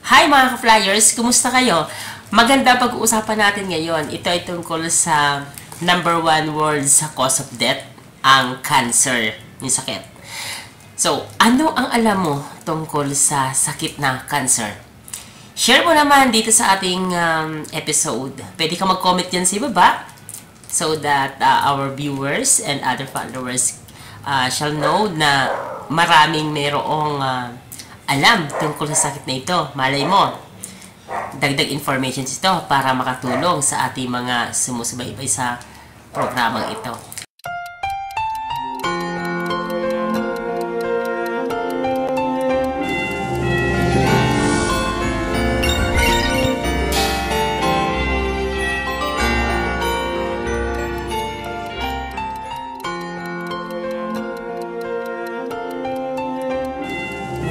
Hi mga ka-flyers! Kumusta kayo? Maganda pag-uusapan natin ngayon. Ito ay tungkol sa number one world sa cause of death, ang cancer, yung sakit. So, ano ang alam mo tungkol sa sakit na cancer? Share mo naman dito sa ating episode. Pwede ka mag-comment yan sa ibaba so that our viewers and other followers shall know na maraming merong alam tungkol sa sakit na ito. Malay mo, dagdag information ito para makatulong sa ating mga sumusubaybay sa programang ito.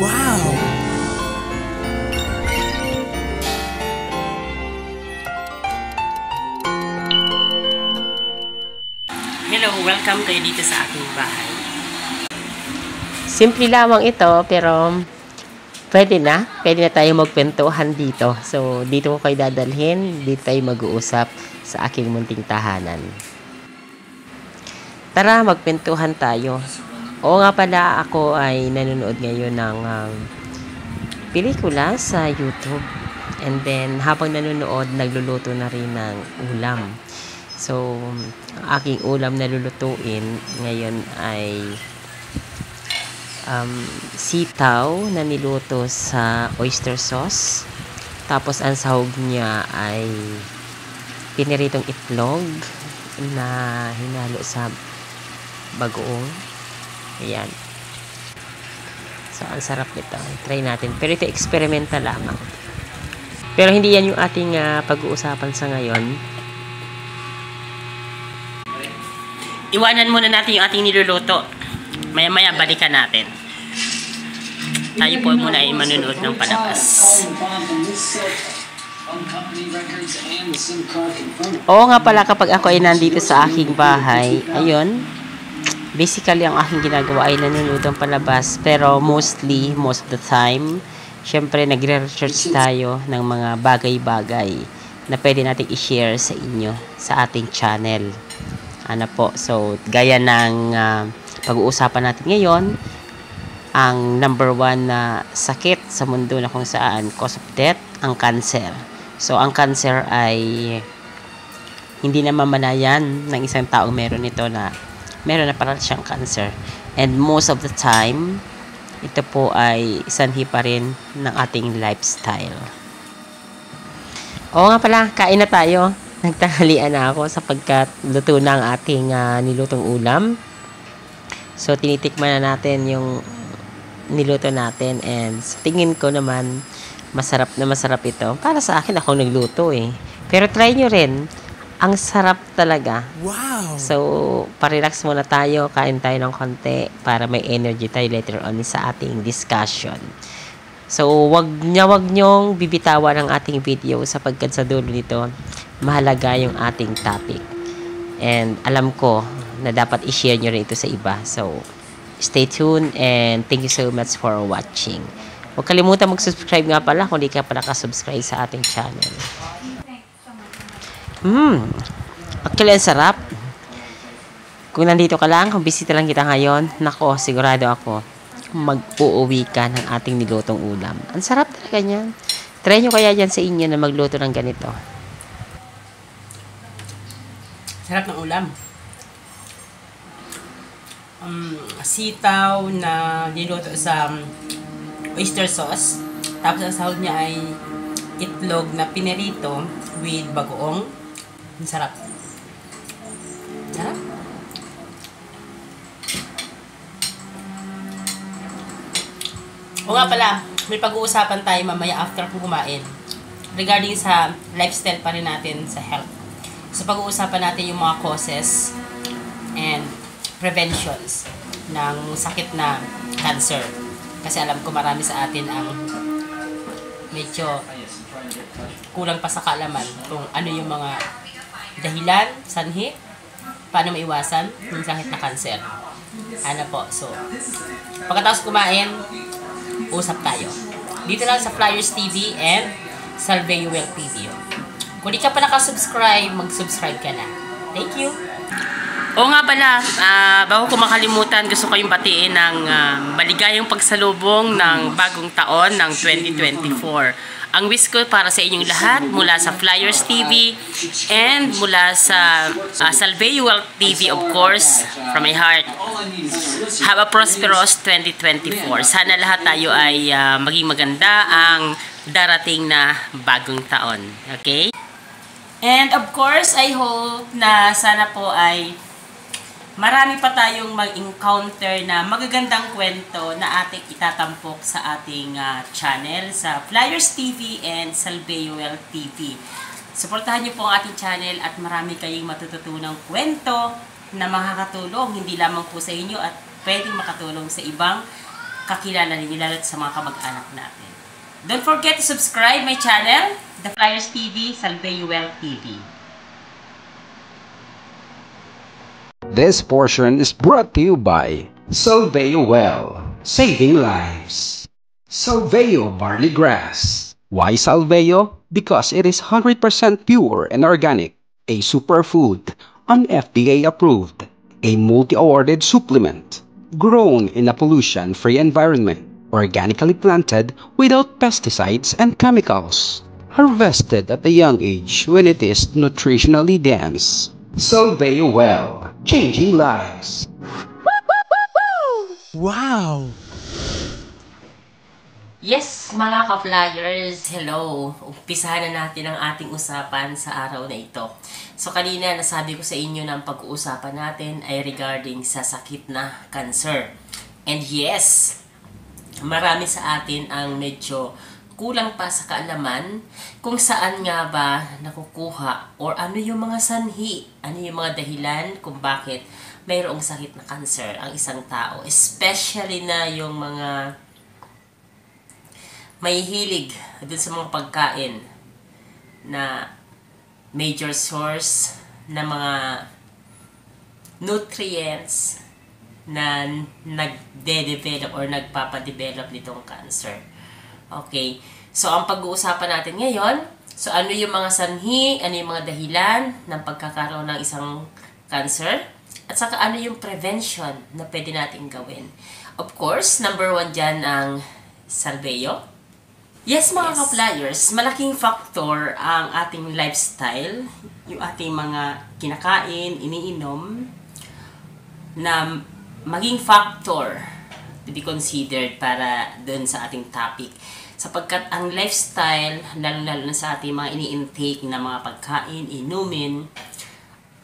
Wow! Hello, welcome kayo dito sa aking bahay. Simple lamang ito, pero pwede na tayo magkwentuhan dito. So, dito ko kayo dadalhin, dito tayo mag-uusap sa aking munting tahanan. Tara, magkwentuhan tayo. Oo nga pala, ako ay nanonood ngayon ng pelikula sa YouTube. And then, habang nanonood, nagluluto na rin ng ulam. So, aking ulam na lulutuin ngayon ay sitaw na niluto sa oyster sauce. Tapos, ang sahog niya ay piniritong itlog na hinalo sa bagoong. Ayan. So, ang sarap nito. Try natin. Pero ito, experimental lamang. Pero hindi yan yung ating pag-uusapan sa ngayon. Iwanan muna natin yung ating niluluto. Maya-maya balikan natin. Tayo po muna ay manunood ng palabas. Oo nga pala, kapag ako ay nandito sa aking bahay, ayun, basically, ang aking ginagawa ay nanonood ng palabas. Pero most of the time, syempre, nagre-research tayo ng mga bagay-bagay na pwede natin i-share sa inyo sa ating channel. Ano po? So, gaya ng pag-uusapan natin ngayon, ang number one na sakit sa mundo na kung saan cause of death, ang cancer. So, ang cancer ay hindi na mamalayan ng isang taong meron ito na meron na parang siyang cancer. And most of the time, ito po ay sanhi pa rin ng ating lifestyle. Oo nga pala, kain na tayo. Nagtanghalian na ako sapagkat luto na ang ating nilutong ulam. So, tinitikman na natin yung niluto natin. And sa tingin ko naman, masarap na masarap ito. Para sa akin, ako nagluto eh. Pero try nyo rin. Ang sarap talaga. Wow! So, parelax muna tayo. Kain tayo ng konti para may energy tayo later on sa ating discussion. So, wag nyong bibitawan ang ating video sapagkat sa dulo nito, mahalaga yung ating topic. And alam ko na dapat i-share nyo rin ito sa iba. So, stay tuned and thank you so much for watching. Huwag kalimutan mag-subscribe nga pala kung di ka pa nakasubscribe sa ating channel. Actually, ang sarap. Kung nandito ka lang, kung bisita lang kita ngayon, nako, sigurado ako, mag-uuwi ka ng ating nilutong ulam. Ang sarap talaga niyan. Try nyo kaya dyan sa inyo na magluto ng ganito. Sarap ng ulam. Sitaw na niluto sa oyster sauce. Tapos ang sahog niya ay itlog na pinirito with bagoong. Ang sarap. Sarap. O nga pala, may pag-uusapan tayo mamaya after kung kumain. Regarding sa lifestyle pa rin natin sa health. So pag-uusapan natin yung mga causes and preventions ng sakit na cancer. Kasi alam ko marami sa atin ang medyo kulang pa sa kaalaman kung ano yung mga dahilan, sanhi, paano maiwasan yung sakit na cancer. Ano po, so pagkatapos kumain, usap tayo. Dito lang sa Flyers TV and Salveo Well TV. Kung di ka pa nakasubscribe, mag-subscribe ka na. Thank you! Oo nga pala, bago ko makalimutan, gusto ko yung batiin ng maligayang pagsalubong ng bagong taon ng 2024. Ang wish ko para sa inyong lahat mula sa Flyers TV and mula sa Salveo Well TV, of course, from my heart. Have a prosperous 2024. Sana lahat tayo ay maging maganda ang darating na bagong taon. Okay? And of course, I hope na sana po ay marami pa tayong mag-encounter na magagandang kwento na ating itatampok sa ating channel sa Flyers TV and Salveo Well TV. Suportahan niyo po ang ating channel at marami kayong matututunang kwento na makakatulong hindi lamang po sa inyo at pwedeng makatulong sa ibang kakilala ninyo lalo sa mga kamag-anak natin. Don't forget to subscribe my channel, The Flyers TV, Salveo Well TV. This portion is brought to you by Salveo Well, saving lives. Salveo Barley Grass. Why Salveo? Because it is 100% pure and organic, a superfood, an FDA approved, a multi-awarded supplement, grown in a pollution-free environment, organically planted without pesticides and chemicals, harvested at a young age when it is nutritionally dense. Salveo Well, changing lives. Wow! Yes, mga ka-flyers, hello! Umpisahan na natin ang ating usapan sa araw na ito. So kanina nasabi ko sa inyo na ang pag-uusapan natin ay regarding sa sakit na cancer. And yes, marami sa atin ang medyo kulang pa sa kaalaman kung saan nga ba nakukuha or ano yung mga sanhi, ano yung mga dahilan kung bakit mayroong sakit na cancer ang isang tao. Especially na yung mga may hilig dun sa mga pagkain na major source na mga nutrients na nagde-develop or nagpapadevelop nitong cancer. Okay, so ang pag-uusapan natin ngayon, so ano yung mga sanhi, ano yung mga dahilan ng pagkakaroon ng isang cancer, at saka ano yung prevention na pwede natin gawin. Of course, number 1 dyan ang Salveo. Yes, mga ka-flyers, malaking factor ang ating lifestyle, yung ating mga kinakain, iniinom, na maging factor to be considered para dun sa ating topic. Sapagkat ang lifestyle, lalo-lalo na sa ating mga ini-intake na mga pagkain, inumin,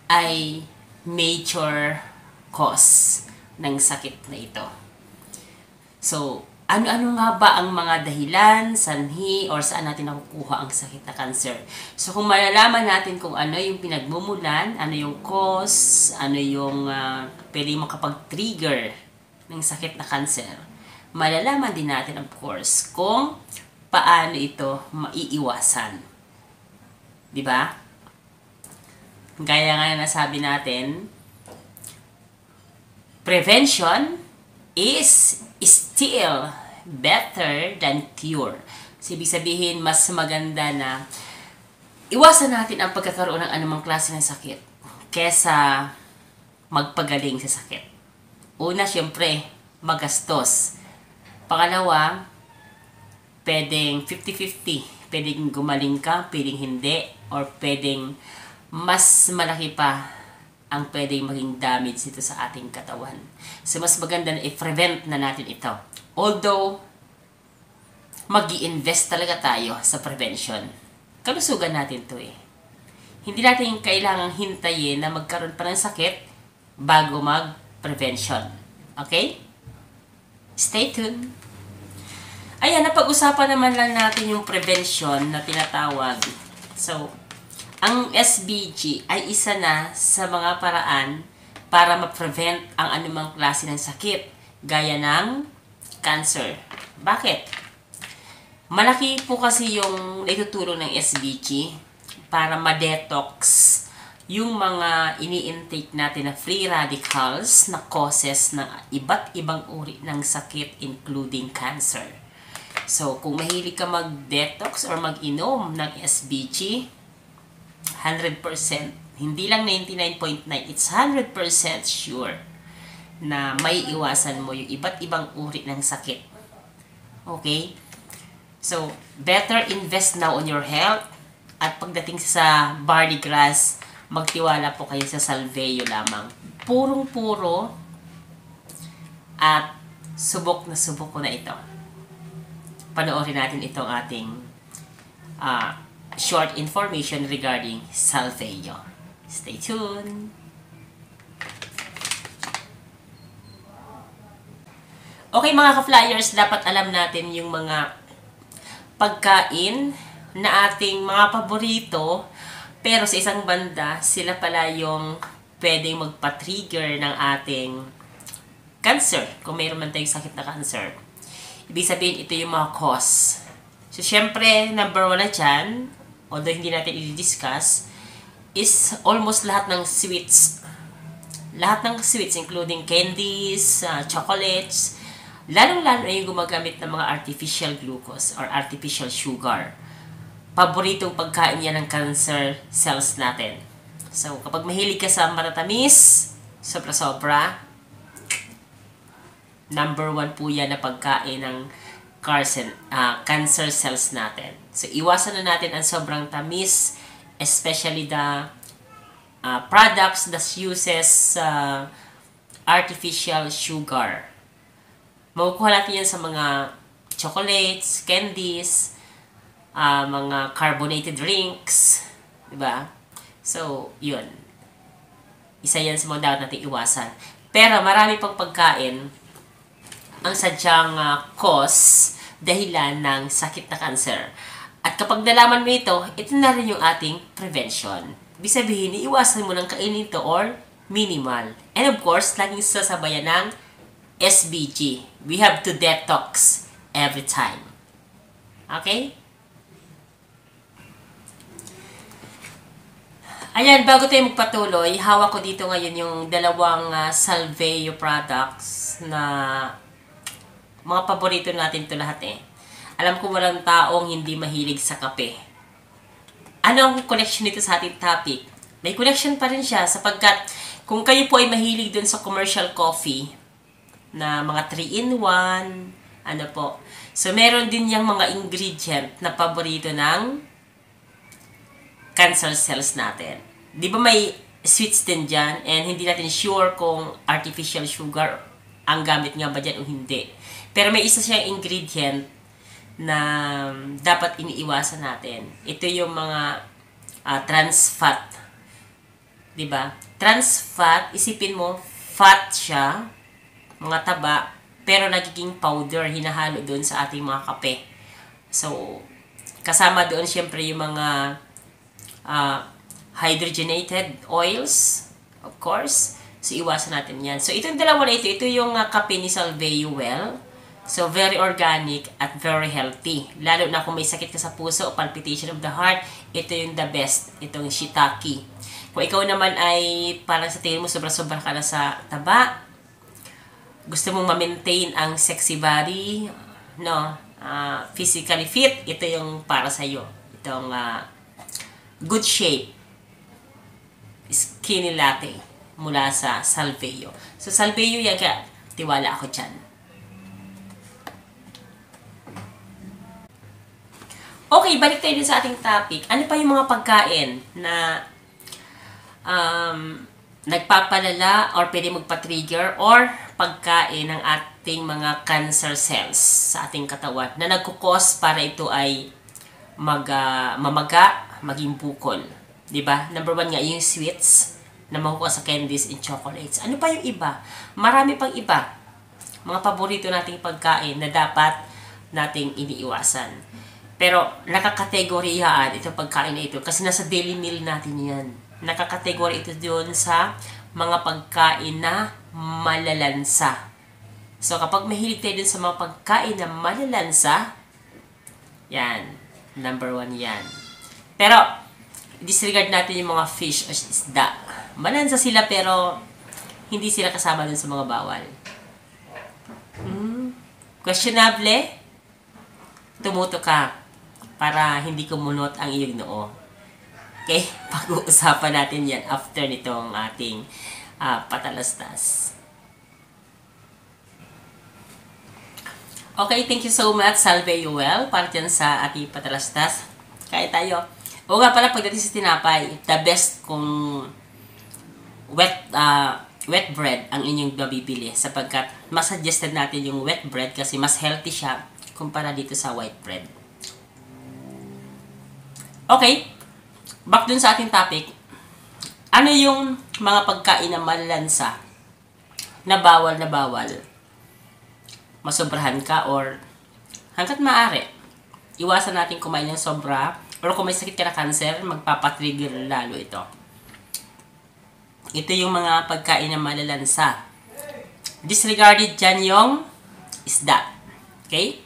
ay major cause ng sakit na ito. So, ano-ano nga ba ang mga dahilan, sanhi, or saan natin nakukuha ang sakit na cancer? So, kung malalaman natin kung ano yung pinagmumulan, ano yung cause, ano yung pwede makapag-trigger ng sakit na cancer, malalaman din natin, of course, kung paano ito maiiwasan. Diba? Gaya nga na nasabi natin, prevention is still better than cure. So, ibig sabihin, mas maganda na iwasan natin ang pagkakaroon ng anumang klase ng sakit kesa magpagaling sa sakit. Una, syempre, magastos. Pangalawa, pwedeng 50-50. Pwedeng gumaling ka, pwedeng hindi, or pwedeng mas malaki pa ang pwedeng maging damage nito sa ating katawan. So, mas maganda na i-prevent na natin ito. Although, mag-i-invest talaga tayo sa prevention. Kalusugan natin to eh. Hindi natin kailangang hintayin na magkaroon pa ng sakit bago mag-prevention. Okay? Stay tuned. Ayan, napag-usapan naman lang natin yung prevention na tinatawag. So, ang SBG ay isa na sa mga paraan para ma-prevent ang anumang klase ng sakit, gaya ng cancer. Bakit? Malaki po kasi yung naitutulong ng SBG para ma-detox yung mga ini-intake natin na free radicals na causes ng iba't ibang uri ng sakit including cancer. So, kung mahilig ka mag-detox or mag-inom ng SBG, 100%, hindi lang 99.9, it's 100% sure na may iwasan mo yung iba't ibang uri ng sakit. Okay? So, better invest now on your health. At pagdating sa barley grass, magtiwala po kayo sa Salveyo lamang. Purong-puro at subok ko na ito. Panoorin natin itong ating short information regarding Salveyo. Stay tuned! Okay mga ka-flyers, dapat alam natin yung mga pagkain na ating mga paborito, pero sa isang banda, sila pala yung pwedeng magpa-trigger ng ating cancer, kung mayroon man tayong sakit na cancer. Ibig sabihin, ito yung mga cause. So, syempre, number 1 na dyan, although hindi natin i-discuss, is almost lahat ng sweets. Lahat ng sweets, including candies, chocolates, lalong-lalo na yung gumagamit ng mga artificial glucose or artificial sugar. Paboritong pagkain yan ng cancer cells natin. So, kapag mahilig ka sa matatamis, sobra-sobra, number 1 po yan na pagkain ng cancer cells natin. So, iwasan na natin ang sobrang tamis, especially the products that uses artificial sugar. Makukuha natin yan sa mga chocolates, candies, mga carbonated drinks, diba? So, yun. Isa yan sa mga dapat natin iwasan. Pero marami pang pagkain ang sadyang cause, dahilan ng sakit na cancer. At kapag nalaman mo ito na rin yung ating prevention. Ibig sabihin, iiwasan mo ng kainin ito or minimal. And of course, laging sasabayan ng SBG. We have to detox every time. Okay? Ayan, bago tayo magpatuloy, hawak ko dito ngayon yung dalawang Salveyo products na mga paborito natin ito lahat eh. Alam ko walang taong hindi mahilig sa kape. Ano ang connection nito sa ating topic? May connection pa rin siya sapagkat kung kayo po ay mahilig dun sa commercial coffee na mga 3-in-1, ano po. So, meron din yung mga ingredient na paborito ng cancer cells natin. Di ba may sweets din dyan and hindi natin sure kung artificial sugar ang gamit nga ba dyan o hindi. Pero may isa siyang ingredient na dapat iniiwasan natin. Ito yung mga trans fat. Diba? Trans fat, isipin mo, fat siya, mga taba, pero nagiging powder, hinahalo doon sa ating mga kape. So, kasama doon syempre yung mga hydrogenated oils, of course. So, iwasan natin yan. So, itong dalawa na ito yung kape ni Salveyo Well. So, very organic at very healthy. Lalo na kung may sakit ka sa puso o palpitation of the heart, ito yung the best. Itong shiitake. Kung ikaw naman ay parang sa tingin mo sobra-sobra ka na sa taba, gusto mong ma-maintain ang sexy body, no, physically fit, ito yung para sa iyo. Itong good shape skinny latte mula sa Salveyo. So, Salveyo yan, kaya tiwala ako dyan. Okay, balik tayo din sa ating topic. Ano pa yung mga pagkain na nagpapalala or pwede magpa-trigger or pagkain ng ating mga cancer cells sa ating katawan na nagkukos para ito ay mamaga, maging bukol. Diba? Number 1 nga, yung sweets na makukuha sa candies and chocolates. Ano pa yung iba? Marami pang iba. Mga paborito nating pagkain na dapat nating iniiwasan. Pero nakakategoryahan itong pagkain na ito kasi nasa daily meal natin yan. Nakakategory ito doon sa mga pagkain na malalansa. So kapag mahilig tayo dun sa mga pagkain na malalansa, yan, number 1 yan. Pero, disregard natin yung mga fish o isda. Malansa sila pero hindi sila kasama dun sa mga bawal. Questionable? tumuto ka para hindi kumunot ang iyong noo. Okay? Pag-uusapan natin yan after nitong ating patalastas. Okay, thank you so much, Salve Yuel, para dyan sa ating patalastas. Kaya tayo. O nga pala, pagdating sa tinapay, the best kung wet bread ang inyong mabibili sapagkat mas suggested natin yung wet bread kasi mas healthy siya kumpara dito sa white bread. Okay, back dun sa ating topic. Ano yung mga pagkain na malalansa na bawal masobrahan ka or hanggat maaari iwasan natin kumain ng sobra or kung may sakit ka na cancer, magpapatrigger lalo ito. Ito yung mga pagkain na malalansa. Disregarded dyan yung isda. Okay?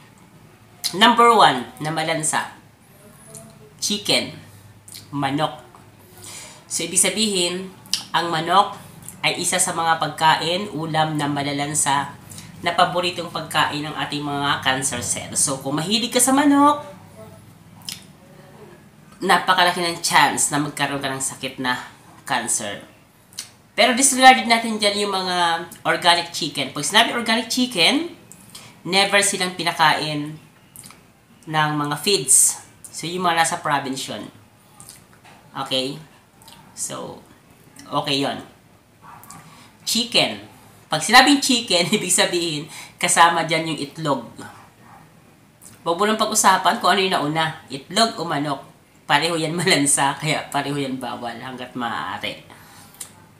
Number 1 na malansa. Chicken. Manok. So, ibig sabihin, ang manok ay isa sa mga pagkain, ulam na malalansa na paboritong pagkain ng ating mga cancer cells. So, kung mahilig ka sa manok, napakalaki ng chance na magkaroon ka ng sakit na cancer. Pero disregarded natin dyan yung mga organic chicken. Pag sinabi organic chicken, never silang pinakain ng mga feeds. So, yung mga nasa province yun. Okay? So, okay yon. Chicken. Pag sinabing chicken, ibig sabihin, kasama dyan yung itlog. Huwag mo lang pag-usapan kung ano yung nauna. Itlog o manok. Pareho yan malansa, kaya pareho yan bawal hanggat maaari.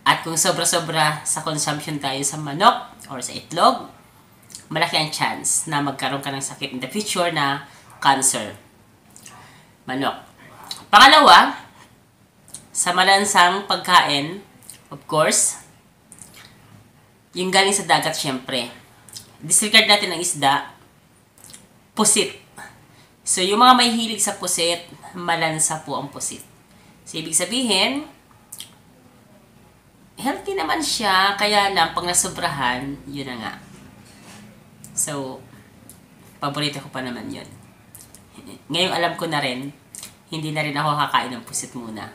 At kung sobra-sobra sa consumption tayo sa manok or sa itlog, malaki ang chance na magkaroon ka ng sakit in the future na cancer. Manok. Pangalawa, sa malansang pagkain, of course, yung galing sa dagat, syempre. Disregard natin ang isda, pusit. So, yung mga may hilig sa pusit, malansa po ang pusit. So, ibig sabihin, healthy naman siya, kaya lang, pag nasobrahan, yun na nga. So, paborito ko pa naman yun. Ngayong alam ko na rin, hindi na rin ako kakain ng pusit muna.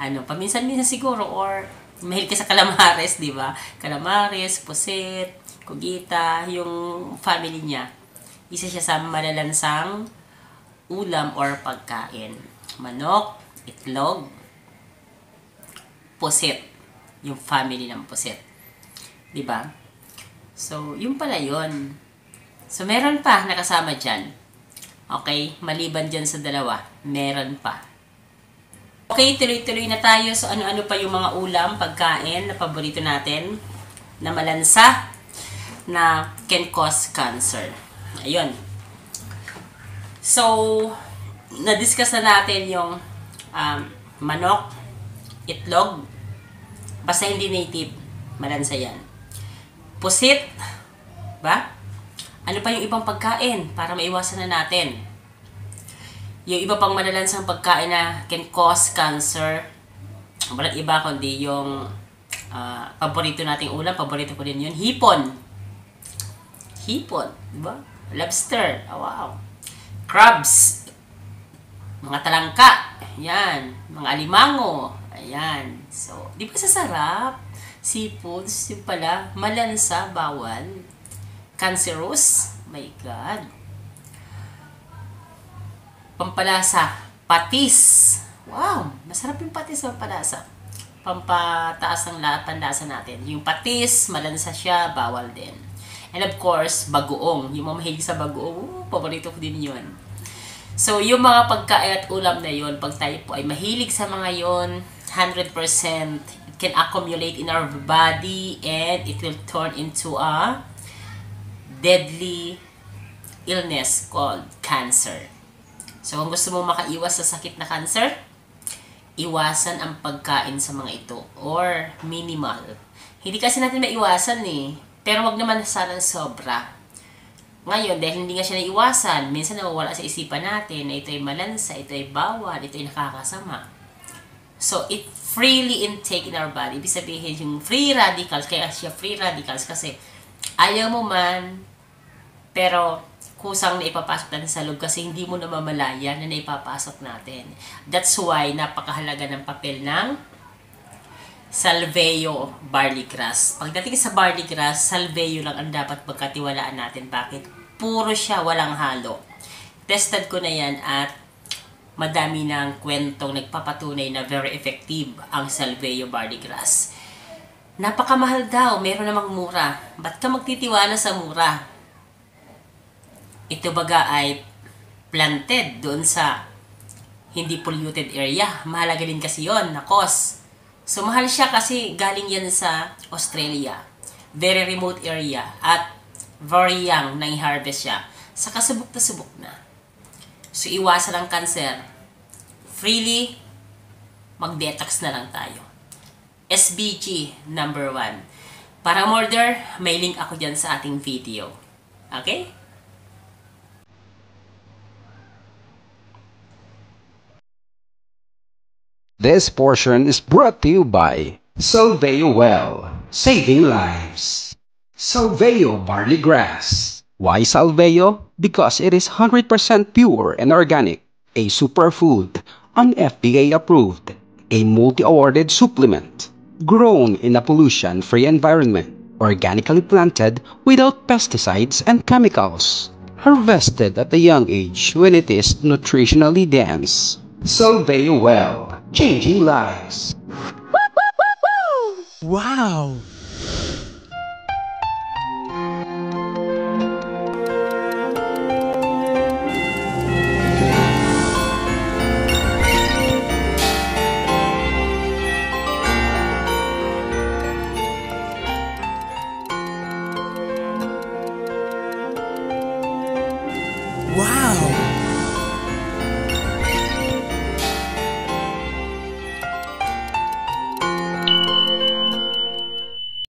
Paminsan-minsan siguro, or mahilig ka sa calamares, di ba? Calamares, pusit, kugita, yung family niya. Isa siya sa malalansang ulam or pagkain. Manok, itlog, pusit. Yung family ng pusit. Di ba? So, yun pala yun. So, meron pa nakasama dyan. Okay? Maliban dyan sa dalawa, meron pa. Okay, tuloy-tuloy na tayo. So, ano-ano pa yung mga ulam, pagkain na paborito natin na malansa na can cause cancer. Ayun. So, na-discuss na natin yung manok, itlog, basta hindi native, malansa yan. Pusit, ba? Ano pa yung ibang pagkain para maiwasan na natin? Yung iba pang malalansang pagkain na can cause cancer, walang iba kundi yung paborito nating ulam, paborito ko din yun, hipon. Hipon, diba? Lobster, wow. Crabs, mga talangka, yan. Mga alimango, ayan. So, di ba sasarap? Seafoods, yung pala, malansa, bawal. Cancerous, my God. Pampalasa, patis. Wow, masarap yung patis, pampalasa. Pampataas ng panlasa natin. Yung patis, malansa siya, bawal din. And of course, bagoong. Yung mga mahilig sa bagoong, paborito ko din yun. So, yung mga pagkain at ulam na yun, pag tayo po ay mahilig sa mga yun, 100%, it can accumulate in our body and it will turn into a deadly illness called cancer. So, kung gusto mo makaiwas sa sakit na cancer, iwasan ang pagkain sa mga ito or minimal. Hindi kasi natin maiwasan eh. Pero wag naman sana sobra. Ngayon, dahil hindi nga siya naiwasan, minsan nawawala sa isipan natin na ito ay malansa, ito ay bawal, ito ay nakakasama. So, it freely intake in our body. Ibig sabihin, yung free radicals, kaya siya free radicals kasi ayaw mo man, pero kusang na ipapasok natin sa loob kasi hindi mo namamalayan na naipapasok natin. That's why napakahalaga ng papel ng Salveo barley grass. Pagdating sa barley grass, Salveo lang ang dapat pagkatiwalaan natin. Bakit? Puro siya, walang halo. Tested ko na yan at madami ng kwentong nagpapatunay na very effective ang Salveo barley grass. Napakamahal daw, meron namang mura. Ba't ka magtitiwala sa mura? Ito baga ay planted doon sa hindi polluted area. Mahalaga din kasi yon na cost. So mahal siya kasi galing yan sa Australia. Very remote area at very young na i-harvest siya. Saka subok na subok na. So iwasan ang cancer. Freely, mag-detox na lang tayo. SBG number 1. Para order, may link ako dyan sa ating video. Okay? This portion is brought to you by Salveo Well, saving lives. Salveo barley grass. Why Salveo? Because it is 100% pure and organic, a superfood, an FDA approved, a multi-awarded supplement, grown in a pollution-free environment, organically planted without pesticides and chemicals, harvested at a young age when it is nutritionally dense. Salveo Well, changing lives. Wow!